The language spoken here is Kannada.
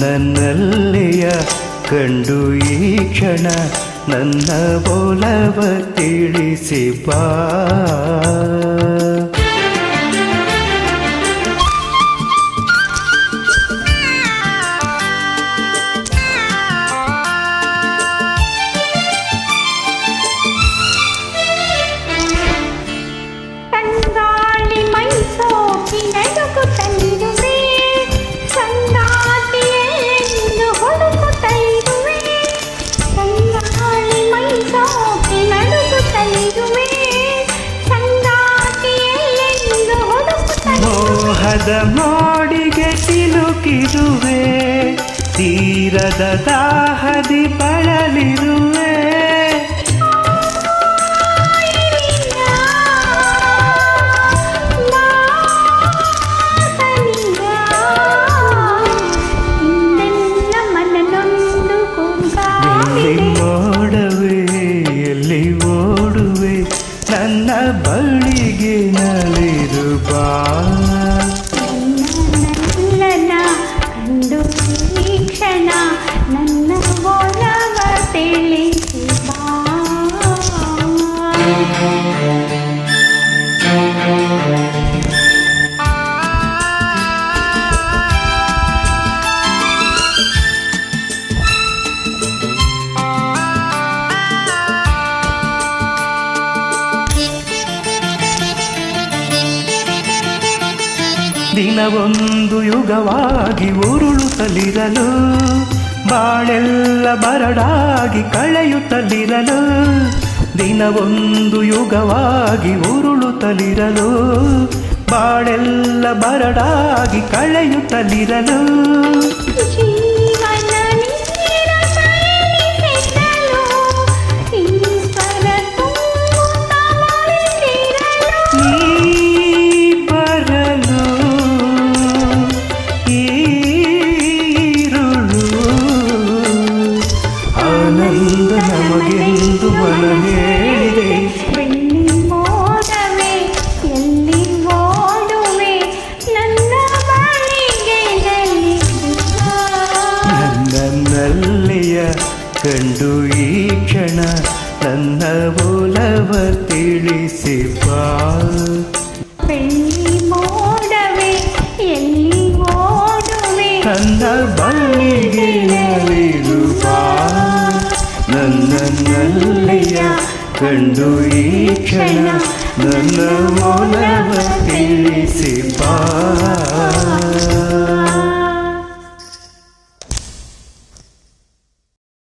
ನನ್ನಲ್ಲಿಯ ಕಂಡು ಈ ಕ್ಷಣ ನನ್ನ ಒಲವ ತಿಳಿಸಿ ಬಾ. ಮೋಹದ ಮೋಡಿಗೆ ಸಿಲುಕಿರುವೆ, ತೀರದ ದಾಹದಿ ಬಳಲಿರುವೆ. ಎಲ್ಲಿ ಓಡವೆ ಎಲ್ಲಿ ಓಡುವೆ ನನ್ನ ಬಳಿಗೆ ನಲಿದು ಬಾ. ಕಂಡು ಈ ಕ್ಷಣ ನನ್ನ ಒಲವ ತಿಳಿಸಿ ಬಾ. ದಿನವೊಂದು ಯುಗವಾಗಿ ಉರುಳುತ್ತಲಿರಲು, ಬಾಳೆಲ್ಲ ಬರಡಾಗಿ ಕಳೆಯುತ್ತಲಿರಲು. ದಿನವೊಂದು ಯುಗವಾಗಿ ಉರುಳುತ್ತಲಿರಲು, ಬಾಳೆಲ್ಲ ಬರಡಾಗಿ ಕಳೆಯುತ್ತಲಿರಲು. ಆನಂದ ನಮಗೆಂದು ಮನ ಹೇಳಿದೆ, ಬೆಳ್ಳಿ ಮೋಡವೇ ಎಲ್ಲಿ ಓಡುವೆ ನನ್ನ ಬಳಿಗೆ ನಲಿದು ಬಾ. ನನ್ನಲ್ಲಿಯ ಕಂಡು ಈ ಕ್ಷಣ ನನ್ನ ಒಲವ ತಿಳಿಸಿ ಬಾ. ಬೆಳ್ಳಿ ಮೋಡವೇ ಎಲ್ಲಿ ಓಡುವೆ ನನ್ನ ಬಳಿಗೆ ನಲಿದು ಬಾ. ನನ್ನಲ್ಲಿಯ ಕಂಡು ಈ ಕ್ಷಣ ನನ್ನ ಒಲವ ತಿಳಿಸಿ ಬಾ.